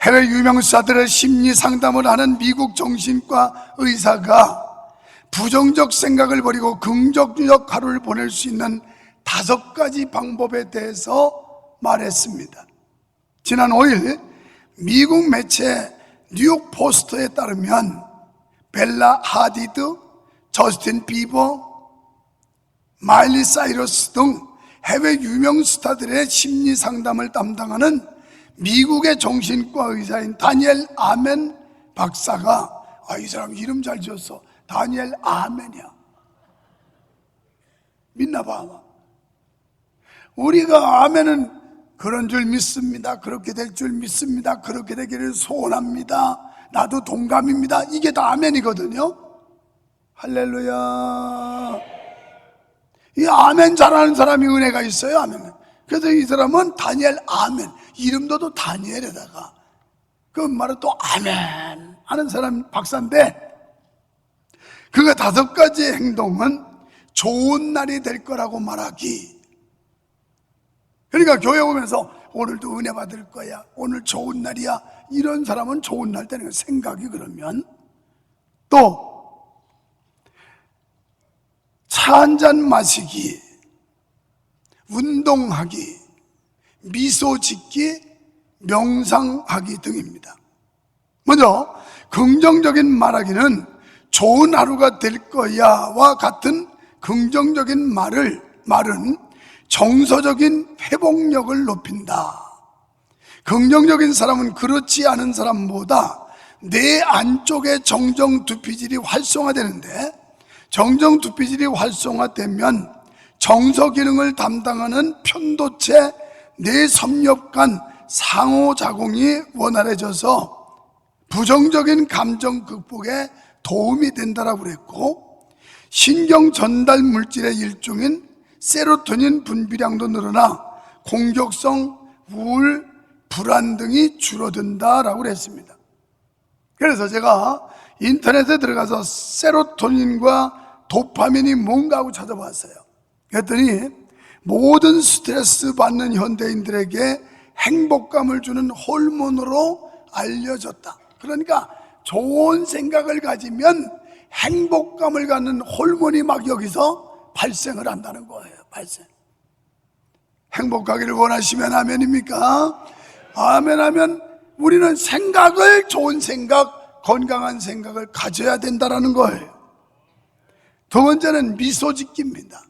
해외 유명사들의 심리 상담을 하는 미국 정신과 의사가 부정적 생각을 버리고 긍정적 하루를 보낼 수 있는 5가지 방법에 대해서 말했습니다. 지난 5일 미국 매체 뉴욕 포스트에 따르면 벨라 하디드, 저스틴 비버, 마일리 사이러스 등 해외 유명 스타들의 심리 상담을 담당하는 미국의 정신과 의사인 다니엘 아멘 박사가, 이 사람 이름 잘 지었어. 다니엘 아멘이야. 믿나 봐. 우리가 아멘은 그런 줄 믿습니다. 그렇게 될 줄 믿습니다. 그렇게 되기를 소원합니다. 나도 동감입니다. 이게 다 아멘이거든요. 할렐루야. 이 아멘 잘하는 사람이 은혜가 있어요. 아멘. 그래서 이 사람은 다니엘 아멘, 이름도 다니엘에다가 그 말은 또 아멘 하는 사람 박사인데, 그가 5가지 행동은 좋은 날이 될 거라고 말하기. 그러니까 교회 오면서 오늘도 은혜 받을 거야, 오늘 좋은 날이야, 이런 사람은 좋은 날 되는 생각이. 그러면 또 차 한 잔 마시기, 운동하기, 미소 짓기, 명상하기 등입니다. 먼저 긍정적인 말하기는 좋은 하루가 될 거야와 같은 긍정적인 말은 정서적인 회복력을 높인다. 긍정적인 사람은 그렇지 않은 사람보다 내 안쪽의 정정두피질이 활성화되는데, 정정두피질이 활성화되면 정서 기능을 담당하는 편도체 뇌섬유관 상호작용이 원활해져서 부정적인 감정 극복에 도움이 된다라고 그랬고, 신경 전달 물질의 일종인 세로토닌 분비량도 늘어나 공격성, 우울, 불안 등이 줄어든다라고 그랬습니다. 그래서 제가 인터넷에 들어가서 세로토닌과 도파민이 뭔가 하고 찾아봤어요. 그랬더니 모든 스트레스 받는 현대인들에게 행복감을 주는 호르몬으로 알려졌다. 그러니까 좋은 생각을 가지면 행복감을 갖는 호르몬이 막 여기서 발생을 한다는 거예요. 발생. 행복하기를 원하시면 아멘입니까? 아멘 하면 우리는 생각을, 좋은 생각, 건강한 생각을 가져야 된다는 거예요. 두 번째는 미소 짓기입니다.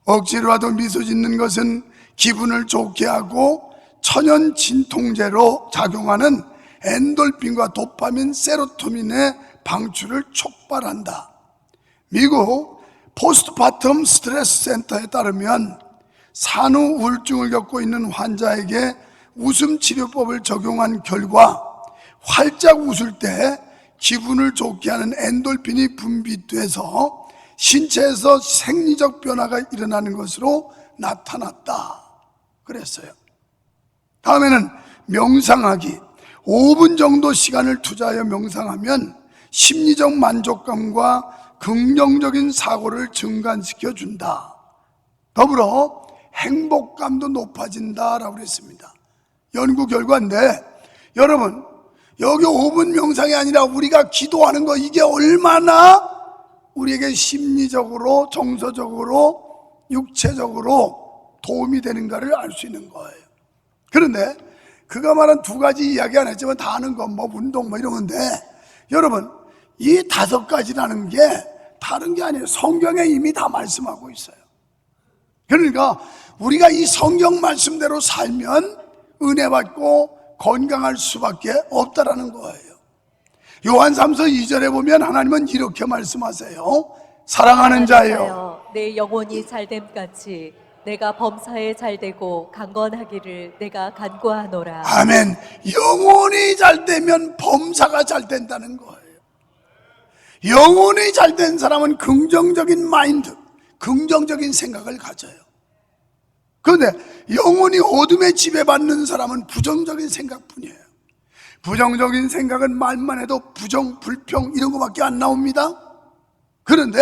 억지로라도 미소 짓는 것은 기분을 좋게 하고 천연 진통제로 작용하는 엔돌핀과 도파민, 세로토닌의 방출을 촉발한다. 미국 포스트파텀 스트레스 센터에 따르면 산후 우울증을 겪고 있는 환자에게 웃음 치료법을 적용한 결과 활짝 웃을 때 기분을 좋게 하는 엔돌핀이 분비돼서 신체에서 생리적 변화가 일어나는 것으로 나타났다 그랬어요. 다음에는 명상하기. 5분 정도 시간을 투자하여 명상하면 심리적 만족감과 긍정적인 사고를 증가시켜 준다. 더불어 행복감도 높아진다라고 그랬습니다. 연구 결과인데, 여러분 여기 5분 명상이 아니라 우리가 기도하는 거, 이게 얼마나 우리에게 심리적으로, 정서적으로, 육체적으로 도움이 되는가를 알 수 있는 거예요. 그런데 그가 말한 2가지 이야기 안 했지만 다 아는 건 뭐 운동 뭐 이런 건데, 여러분 이 5가지라는 게 다른 게 아니에요. 성경에 이미 다 말씀하고 있어요. 그러니까 우리가 이 성경 말씀대로 살면 은혜 받고 건강할 수밖에 없다라는 거예요. 요한 3서 2절에 보면 하나님은 이렇게 말씀하세요. 사랑하는 자여, 내 영혼이 잘됨같이 내가 범사에 잘되고 강건하기를 내가 간구하노라. 아멘. 영혼이 잘되면 범사가 잘된다는 거예요. 영혼이 잘된 사람은 긍정적인 마인드, 긍정적인 생각을 가져요. 그런데 영혼이 어둠에 지배받는 사람은 부정적인 생각뿐이에요. 부정적인 생각은 말만 해도 부정, 불평 이런 거밖에 안 나옵니다. 그런데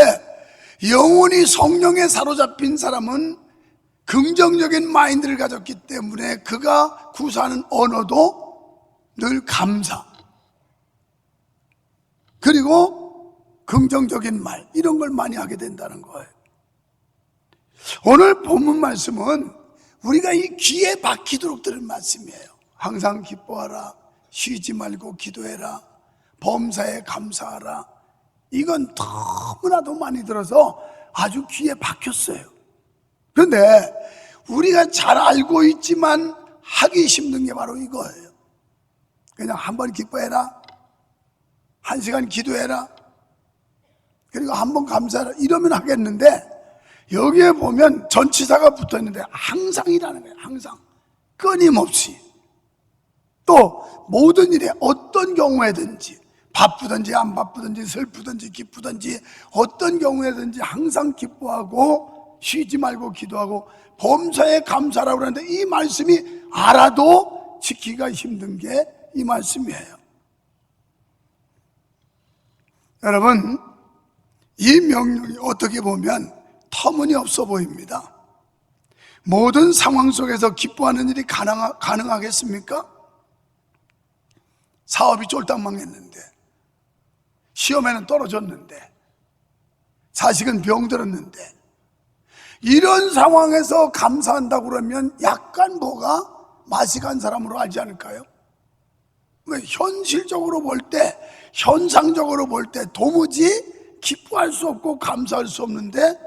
영혼이 성령에 사로잡힌 사람은 긍정적인 마인드를 가졌기 때문에 그가 구사하는 언어도 늘 감사, 그리고 긍정적인 말, 이런 걸 많이 하게 된다는 거예요. 오늘 본문 말씀은 우리가 이 귀에 박히도록 들은 말씀이에요. 항상 기뻐하라, 쉬지 말고 기도해라, 범사에 감사하라. 이건 너무나도 많이 들어서 아주 귀에 박혔어요. 그런데 우리가 잘 알고 있지만 하기 힘든 게 바로 이거예요. 그냥 한번 기뻐해라, 1시간 기도해라, 그리고 한번 감사해라, 이러면 하겠는데, 여기에 보면 전치사가 붙어 있는데 항상이라는 거예요. 항상, 끊임없이. 또 모든 일에 어떤 경우에든지, 바쁘든지 안 바쁘든지 슬프든지 기쁘든지 어떤 경우에든지 항상 기뻐하고 쉬지 말고 기도하고 범사에 감사라고 하는데, 이 말씀이 알아도 지키기가 힘든 게 이 말씀이에요. 여러분, 이 명령이 어떻게 보면 터무니없어 보입니다. 모든 상황 속에서 기뻐하는 일이 가능하겠습니까? 사업이 쫄딱 망했는데, 시험에는 떨어졌는데, 자식은 병들었는데, 이런 상황에서 감사한다고 그러면 약간 뭐가 맛이 간 사람으로 알지 않을까요? 왜? 현실적으로 볼 때, 현상적으로 볼 때 도무지 기뻐할 수 없고 감사할 수 없는데,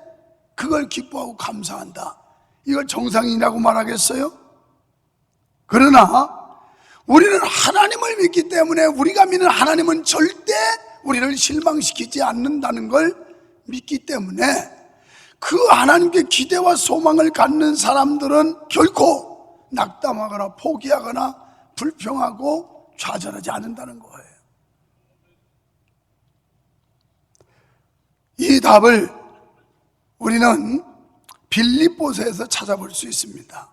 그걸 기뻐하고 감사한다, 이걸 정상이라고 말하겠어요? 그러나 우리는 하나님을 믿기 때문에, 우리가 믿는 하나님은 절대 우리를 실망시키지 않는다는 걸 믿기 때문에, 그 하나님께 기대와 소망을 갖는 사람들은 결코 낙담하거나 포기하거나 불평하고 좌절하지 않는다는 거예요. 이 답을 우리는 빌립보서에서 찾아볼 수 있습니다.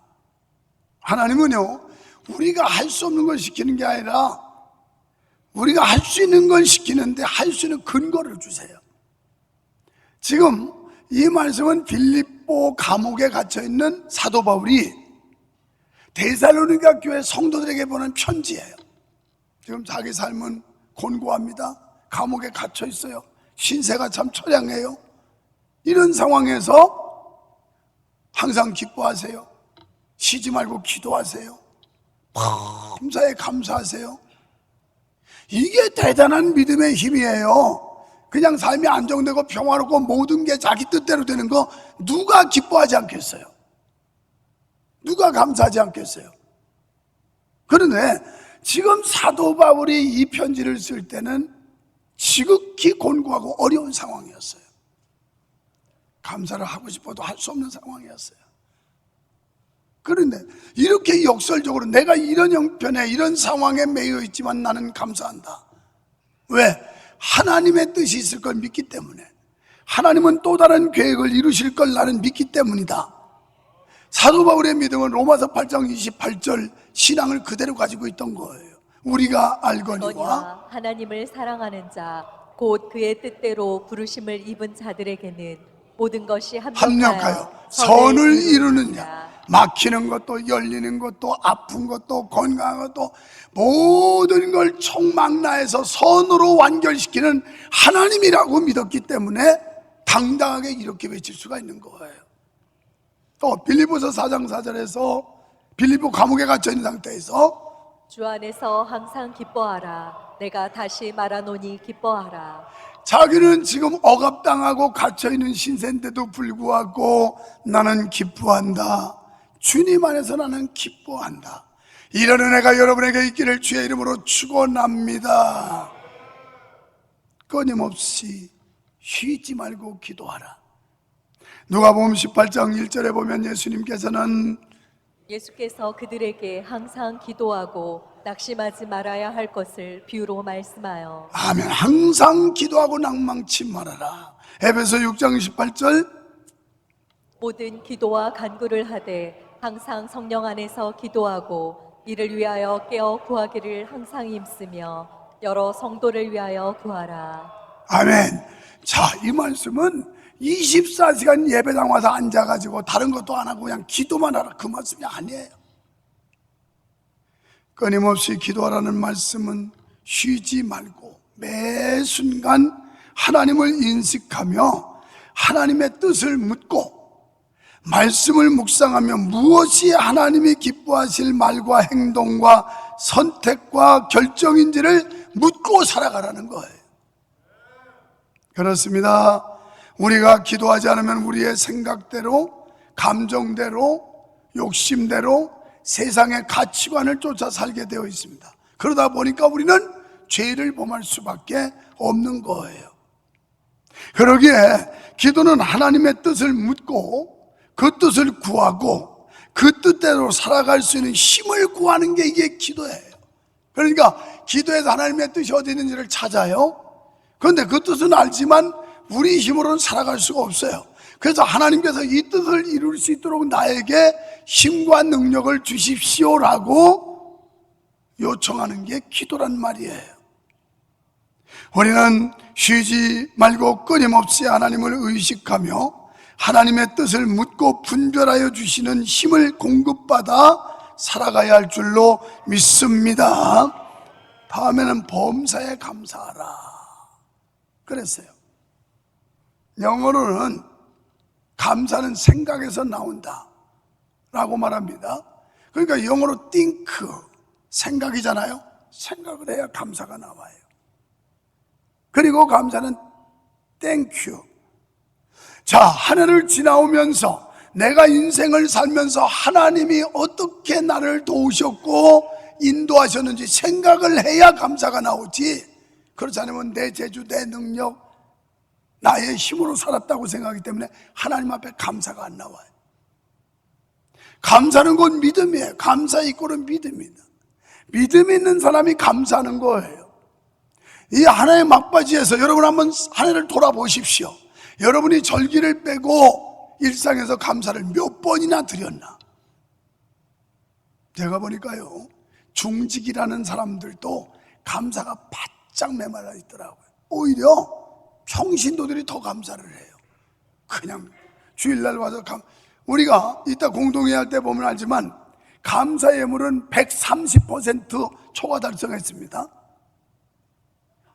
하나님은요, 우리가 할 수 없는 걸 시키는 게 아니라 우리가 할 수 있는 걸 시키는데 할 수 있는 근거를 주세요. 지금 이 말씀은 빌립보 감옥에 갇혀있는 사도 바울이 데살로니가 교회 성도들에게 보낸 편지예요. 지금 자기 삶은 곤고합니다. 감옥에 갇혀 있어요. 신세가 참 처량해요. 이런 상황에서 항상 기뻐하세요, 쉬지 말고 기도하세요, 범사에 감사하세요. 이게 대단한 믿음의 힘이에요. 그냥 삶이 안정되고 평화롭고 모든 게 자기 뜻대로 되는 거 누가 기뻐하지 않겠어요? 누가 감사하지 않겠어요? 그런데 지금 사도 바울이 이 편지를 쓸 때는 지극히 곤고하고 어려운 상황이었어요. 감사를 하고 싶어도 할 수 없는 상황이었어요. 그런데 이렇게 역설적으로 내가 이런 형편에, 이런 상황에 매여 있지만 나는 감사한다. 왜? 하나님의 뜻이 있을 걸 믿기 때문에, 하나님은 또 다른 계획을 이루실 걸 나는 믿기 때문이다. 사도 바울의 믿음은 로마서 8장 28절 신앙을 그대로 가지고 있던 거예요. 우리가 알거니와 하나님을 사랑하는 자, 곧 그의 뜻대로 부르심을 입은 자들에게는 모든 것이 합력하여 선을 이루느냐. 막히는 것도 열리는 것도 아픈 것도 건강한 것도 모든 걸 총망라해서 선으로 완결시키는 하나님이라고 믿었기 때문에 당당하게 이렇게 외칠 수가 있는 거예요. 또 빌립보서 4장 4절에서 빌립보 감옥에 갇혀 있는 상태에서 주 안에서 항상 기뻐하라. 내가 다시 말하노니 기뻐하라. 자기는 지금 억압당하고 갇혀있는 신세인데도 불구하고 나는 기뻐한다. 주님 안에서 나는 기뻐한다. 이런 은혜가 여러분에게 있기를 주의 이름으로 축원합니다. 끊임없이 쉬지 말고 기도하라. 누가복음 18장 1절에 보면 예수께서 그들에게 항상 기도하고 낙심하지 말아야 할 것을 비유로 말씀하여. 아멘. 항상 기도하고 낭망치 말아라. 에베소 6장 18절 모든 기도와 간구를 하되 항상 성령 안에서 기도하고 이를 위하여 깨어 구하기를 항상 힘쓰며 여러 성도를 위하여 구하라. 아멘. 자, 이 말씀은 24시간 예배당 와서 앉아가지고 다른 것도 안 하고 그냥 기도만 하라, 그 말씀이 아니에요. 끊임없이 기도하라는 말씀은 쉬지 말고 매 순간 하나님을 인식하며 하나님의 뜻을 묻고 말씀을 묵상하며 무엇이 하나님이 기뻐하실 말과 행동과 선택과 결정인지를 묻고 살아가라는 거예요. 그렇습니다. 우리가 기도하지 않으면 우리의 생각대로, 감정대로, 욕심대로 세상의 가치관을 쫓아 살게 되어 있습니다. 그러다 보니까 우리는 죄를 범할 수밖에 없는 거예요. 그러기에 기도는 하나님의 뜻을 묻고 그 뜻을 구하고 그 뜻대로 살아갈 수 있는 힘을 구하는 게 이게 기도예요. 그러니까 기도에서 하나님의 뜻이 어디 있는지를 찾아요. 그런데 그 뜻은 알지만 우리 힘으로는 살아갈 수가 없어요. 그래서 하나님께서 이 뜻을 이룰 수 있도록 나에게 힘과 능력을 주십시오라고 요청하는 게 기도란 말이에요. 우리는 쉬지 말고 끊임없이 하나님을 의식하며 하나님의 뜻을 묻고 분별하여 주시는 힘을 공급받아 살아가야 할 줄로 믿습니다. 다음에는 범사에 감사하라 그랬어요. 영어로는 감사는 생각에서 나온다 라고 말합니다. 그러니까 영어로 think, 생각이잖아요. 생각을 해야 감사가 나와요. 그리고 감사는 thank you. 자, 한 해를 지나오면서 내가 인생을 살면서 하나님이 어떻게 나를 도우셨고 인도하셨는지 생각을 해야 감사가 나오지, 그렇지 않으면 내 재주, 내 능력, 나의 힘으로 살았다고 생각하기 때문에 하나님 앞에 감사가 안 나와요. 감사는 곧 믿음이에요. 감사 이꼴은 믿음이다. 믿음 있는 사람이 감사하는 거예요. 이 하나의 막바지에서 여러분 한번 한 해를 돌아보십시오. 여러분이 절기를 빼고 일상에서 감사를 몇 번이나 드렸나? 제가 보니까요, 중직이라는 사람들도 감사가 바짝 메말라 있더라고요. 오히려 평신도들이 더 감사를 해요. 그냥 주일날 와서 우리가 이따 공동회 할 때 보면 알지만 감사 예물은 130% 초과 달성했습니다.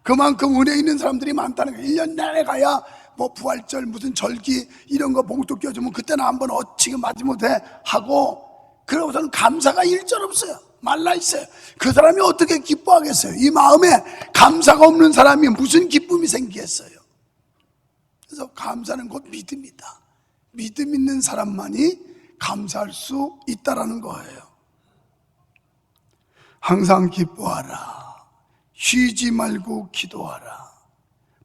그만큼 은혜 있는 사람들이 많다는 거예요. 1년 내내 가야 뭐 부활절 무슨 절기 이런 거 봉투 껴주면 그때는 한번 지금 마지못해 하고, 그러고서는 감사가 일절 없어요. 말라있어요. 그 사람이 어떻게 기뻐하겠어요? 이 마음에 감사가 없는 사람이 무슨 기쁨이 생기겠어요? 그래서 감사는 곧 믿음이다. 믿음 있는 사람만이 감사할 수 있다라는 거예요. 항상 기뻐하라. 쉬지 말고 기도하라.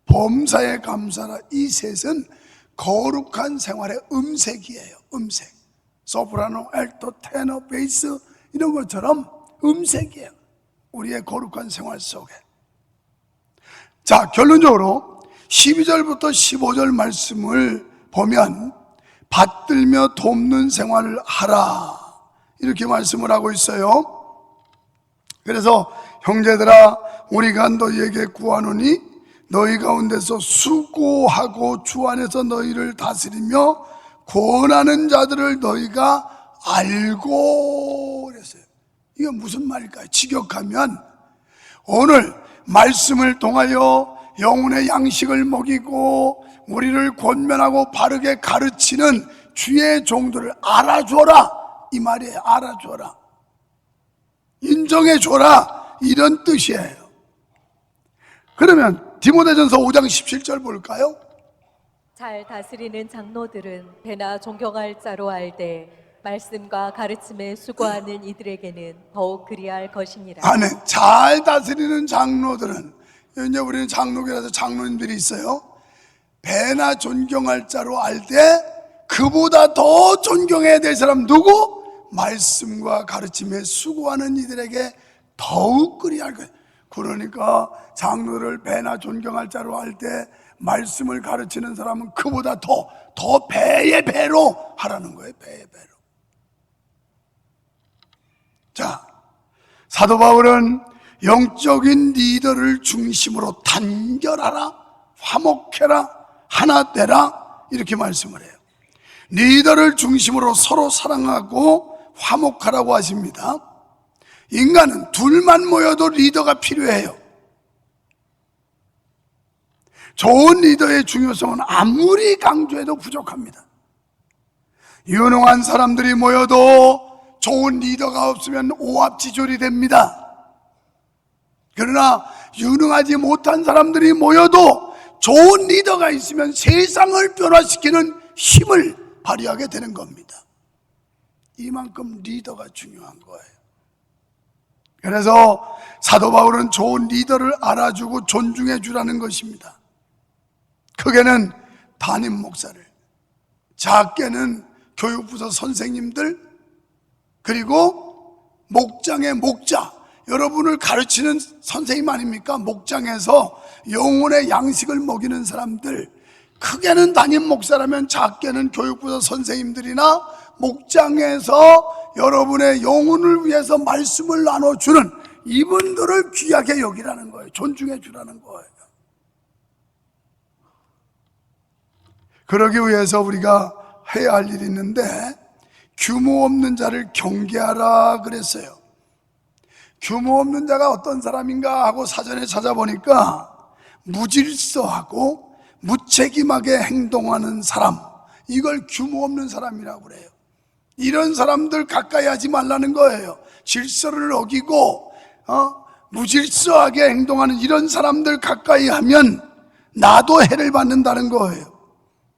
범사에 감사하라. 이 셋은 거룩한 생활의 음색이에요. 음색. 소프라노, 알토, 테너, 베이스 이런 것처럼 음색이에요. 우리의 거룩한 생활 속에. 자, 결론적으로 12절부터 15절 말씀을 보면 받들며 돕는 생활을 하라 이렇게 말씀을 하고 있어요. 그래서 형제들아, 우리가 너희에게 구하노니 너희 가운데서 수고하고 주 안에서 너희를 다스리며 권하는 자들을 너희가 알고 그랬어요. 이게 무슨 말일까요? 직역하면 오늘 말씀을 통하여 영혼의 양식을 먹이고 우리를 권면하고 바르게 가르치는 주의 종들을 알아줘라 이 말이에요. 알아줘라, 인정해줘라 이런 뜻이에요. 그러면 디모데전서 5장 17절 볼까요? 잘 다스리는 장로들은 배나 존경할 자로 알되 말씀과 가르침에 수고하는 이들에게는 더욱 그리할 것이니라. 아멘. 잘 다스리는 장로들은, 이제 우리는 장로교라서 장로님들이 있어요. 배나 존경할 자로 알되 그보다 더 존경해야 될 사람 누구? 말씀과 가르침에 수고하는 이들에게 더욱 그리할 거예요. 그러니까 장로를 배나 존경할 자로 할 때 말씀을 가르치는 사람은 그보다 더 배의 배로 하라는 거예요. 배의 배로. 자, 사도 바울은 영적인 리더를 중심으로 단결하라, 화목해라, 하나 되라 이렇게 말씀을 해요. 리더를 중심으로 서로 사랑하고 화목하라고 하십니다. 인간은 둘만 모여도 리더가 필요해요. 좋은 리더의 중요성은 아무리 강조해도 부족합니다. 유능한 사람들이 모여도 좋은 리더가 없으면 오합지졸이 됩니다. 그러나 유능하지 못한 사람들이 모여도 좋은 리더가 있으면 세상을 변화시키는 힘을 발휘하게 되는 겁니다. 이만큼 리더가 중요한 거예요. 그래서 사도 바울은 좋은 리더를 알아주고 존중해 주라는 것입니다. 크게는 담임 목사를, 작게는 교육부서 선생님들, 그리고 목장의 목자, 여러분을 가르치는 선생님 아닙니까? 목장에서 영혼의 양식을 먹이는 사람들, 크게는 담임 목사라면 작게는 교육부서 선생님들이나 목장에서 여러분의 영혼을 위해서 말씀을 나눠주는 이분들을 귀하게 여기라는 거예요. 존중해 주라는 거예요. 그러기 위해서 우리가 해야 할 일이 있는데, 규모 없는 자를 경계하라 그랬어요. 규모 없는 자가 어떤 사람인가 하고 사전에 찾아보니까 무질서하고 무책임하게 행동하는 사람, 이걸 규모 없는 사람이라고 그래요. 이런 사람들 가까이 하지 말라는 거예요. 질서를 어기고 무질서하게 행동하는 이런 사람들 가까이 하면 나도 해를 받는다는 거예요.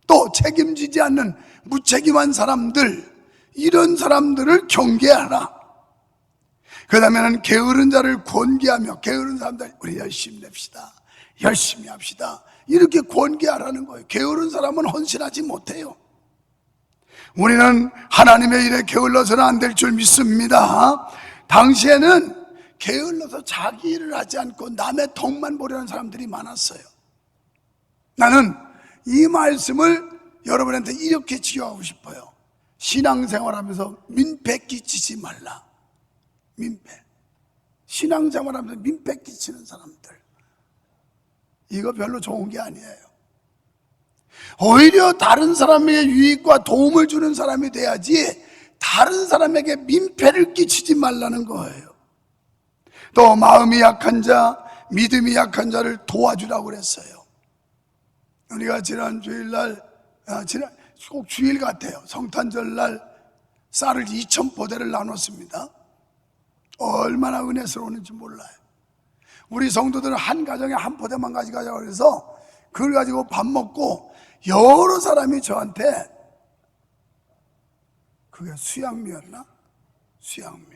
또 책임지지 않는 무책임한 사람들, 이런 사람들을 경계하라. 그 다음에는 게으른 자를 권계하며, 게으른 사람들 우리 열심히 냅시다, 열심히 합시다, 이렇게 권계하라는 거예요. 게으른 사람은 헌신하지 못해요. 우리는 하나님의 일에 게을러서는 안 될 줄 믿습니다. 당시에는 게을러서 자기 일을 하지 않고 남의 덕만 보려는 사람들이 많았어요. 나는 이 말씀을 여러분한테 이렇게 지어하고 싶어요. 신앙생활하면서 민폐 끼치지 말라. 민폐. 신앙생활하면서 민폐 끼치는 사람들, 이거 별로 좋은 게 아니에요. 오히려 다른 사람에게 유익과 도움을 주는 사람이 돼야지 다른 사람에게 민폐를 끼치지 말라는 거예요. 또 마음이 약한 자, 믿음이 약한 자를 도와주라고 그랬어요. 우리가 지난 주일날, 꼭 주일 같아요. 성탄절날 쌀을 2,000포대를 나눴습니다. 얼마나 은혜스러웠는지 몰라요. 우리 성도들은 한 가정에 한 포대만 가져가자고 그래서 그걸 가지고 밥 먹고 여러 사람이 저한테, 그게 수양미였나? 수양미.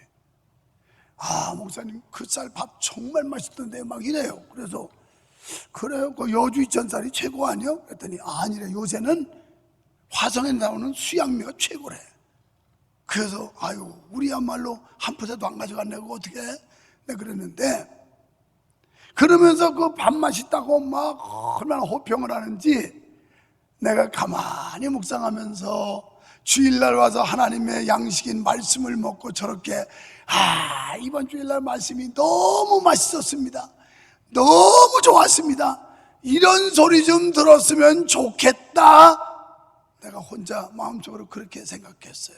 아, 목사님 그 쌀 밥 정말 맛있던데 막 이래요. 그래서 그래요, 그 여주 이천쌀이 최고 아니요? 그랬더니 아니래, 요새는 화성에 나오는 수양미가 최고래. 그래서 아유, 우리야말로 한 포대도 안 가져갔네, 그거 어떻게 해? 내가 그랬는데, 그러면서 그 밥 맛있다고 막 얼마나 호평을 하는지 내가 가만히 묵상하면서 주일날 와서 하나님의 양식인 말씀을 먹고 저렇게, 아, 이번 주일날 말씀이 너무 맛있었습니다, 너무 좋았습니다, 이런 소리 좀 들었으면 좋겠다, 내가 혼자 마음속으로 그렇게 생각했어요.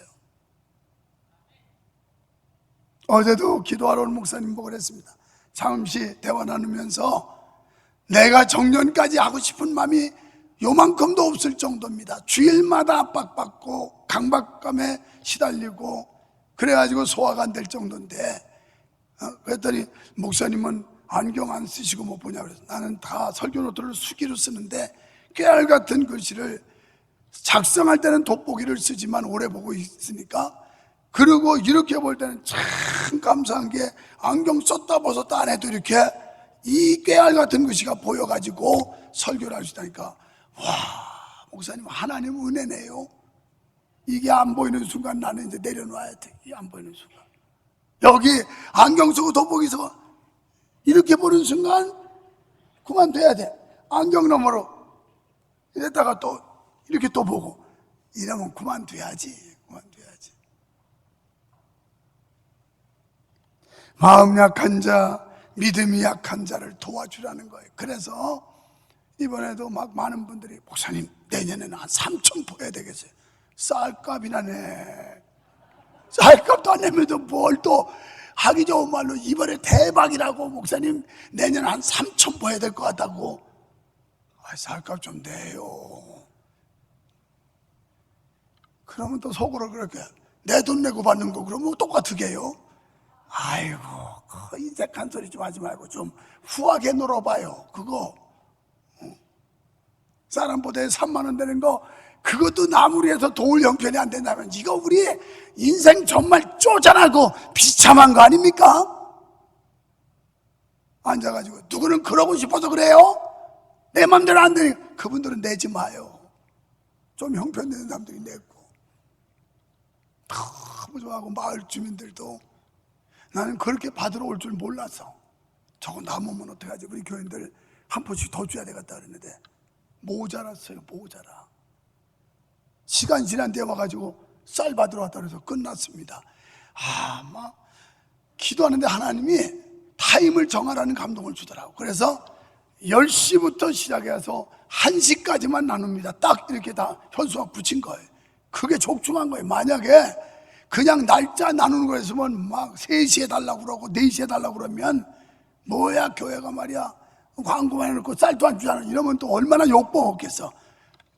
어제도 기도하러 온 목사님 보고 그랬습니다. 잠시 대화 나누면서 내가 정년까지 하고 싶은 마음이 요만큼도 없을 정도입니다. 주일마다 압박받고 강박감에 시달리고 그래가지고 소화가 안 될 정도인데, 그랬더니 목사님은 안경 안 쓰시고 못 보냐 그래서, 나는 다 설교 노트를 수기로 쓰는데 깨알 같은 글씨를 작성할 때는 돋보기를 쓰지만 오래 보고 있으니까, 그리고 이렇게 볼 때는 참 감사한 게 안경 썼다 벗었다 안 해도 이렇게 이 깨알 같은 글씨가 보여가지고 설교를 할 수 있다니까, 와, 목사님 하나님 은혜네요. 이게 안 보이는 순간 나는 이제 내려놔야 돼. 이 안 보이는 순간, 여기 안경 쓰고 돋보기 서 이렇게 보는 순간 그만둬야 돼. 안경 너머로 이랬다가 또 이렇게 또 보고, 이러면 그만둬야지. 마음 약한 자, 믿음이 약한 자를 도와주라는 거예요. 그래서 이번에도 막 많은 분들이, 목사님 내년에는 한 3,000포 해야 되겠어요. 쌀값이나 내. 쌀값도 안 내면서 뭘 또 하기 좋은 말로 이번에 대박이라고 목사님 내년 한 3천 보여야 될 것 같다고. 살값 좀 내요. 그러면 또 속으로 그렇게 내 돈 내고 받는 거 그러면 똑같게 해요. 아이고 그 인색한 소리 좀 하지 말고 좀 후하게 놀아봐요. 그거 사람 보대에 3만 원 되는 거 그것도 나무리에서 도울 형편이 안 된다면 이거 우리 인생 정말 쪼잔하고 비참한 거 아닙니까? 앉아가지고 누구는 그러고 싶어서 그래요? 내 맘대로 안 되니 그분들은 내지 마요. 좀 형편되는 사람들이 내고 너무 좋아하고 마을 주민들도 나는 그렇게 받으러 올 줄 몰라서 저거 남으면 어떡하지? 우리 교인들 한 푼씩 더 줘야 되겠다 그랬는데 모자랐어요. 모자라. 시간 지난 데 와가지고 쌀 받으러 왔다 그래서 끝났습니다. 막 기도하는데 하나님이 타임을 정하라는 감동을 주더라고. 그래서 10시부터 시작해서 1시까지만 나눕니다. 딱 이렇게 다 현수막 붙인 거예요. 그게 족중한 거예요. 만약에 그냥 날짜 나누는 거였으면 막 3시에 달라고 그러고 4시에 달라고 그러면 뭐야 교회가 말이야 광고만 해놓고 쌀도 안 주잖아. 이러면 또 얼마나 욕먹었겠어.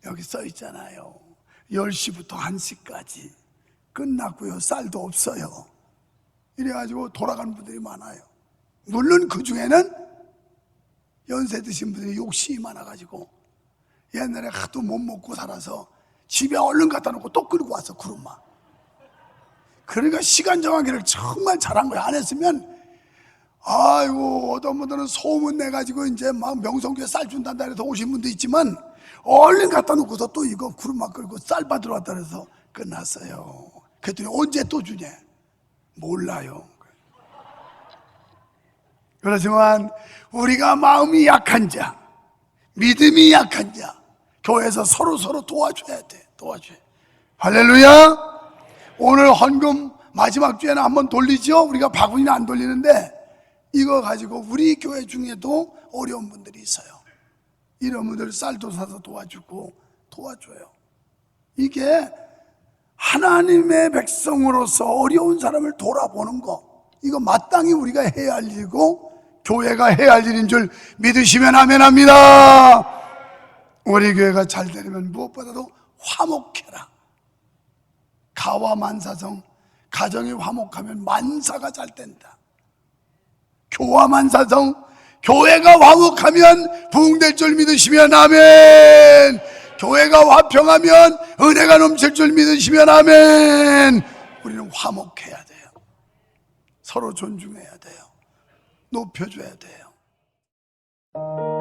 여기 써 있잖아요. 10시부터 1시까지 끝났고요. 쌀도 없어요. 이래가지고 돌아가는 분들이 많아요. 물론 그 중에는 연세 드신 분들이 욕심이 많아가지고 옛날에 하도 못 먹고 살아서 집에 얼른 갖다 놓고 또 끌고 와서 구름만. 그러니까 시간 정하기를 정말 잘한 거야. 안 했으면 아이고 어떤 분들은 소문 내가지고 이제 막 명성교회 쌀 준단다 해서 오신 분도 있지만 얼른 갖다 놓고서 또 이거 구름만 끌고 쌀 받으러 왔다 해서 끝났어요. 그랬더니 언제 또 주냐? 몰라요. 그렇지만 우리가 마음이 약한 자, 믿음이 약한 자, 교회에서 서로 도와줘야 돼. 도와줘야 돼. 할렐루야. 오늘 헌금 마지막 주에는 한번 돌리죠. 우리가 바구니는 안 돌리는데 이거 가지고 우리 교회 중에도 어려운 분들이 있어요. 이런 분들 쌀도 사서 도와주고 도와줘요. 이게 하나님의 백성으로서 어려운 사람을 돌아보는 거, 이거 마땅히 우리가 해야 할 일이고 교회가 해야 할 일인 줄 믿으시면 아멘합니다. 우리 교회가 잘 되려면 무엇보다도 화목해라. 가와 만사성, 가정이 화목하면 만사가 잘 된다. 교와 만사성, 교회가 화목하면 부흥될 줄 믿으시면 아멘. 교회가 화평하면 은혜가 넘칠 줄 믿으시면 아멘. 우리는 화목해야 돼요. 서로 존중해야 돼요. 높여줘야 돼요.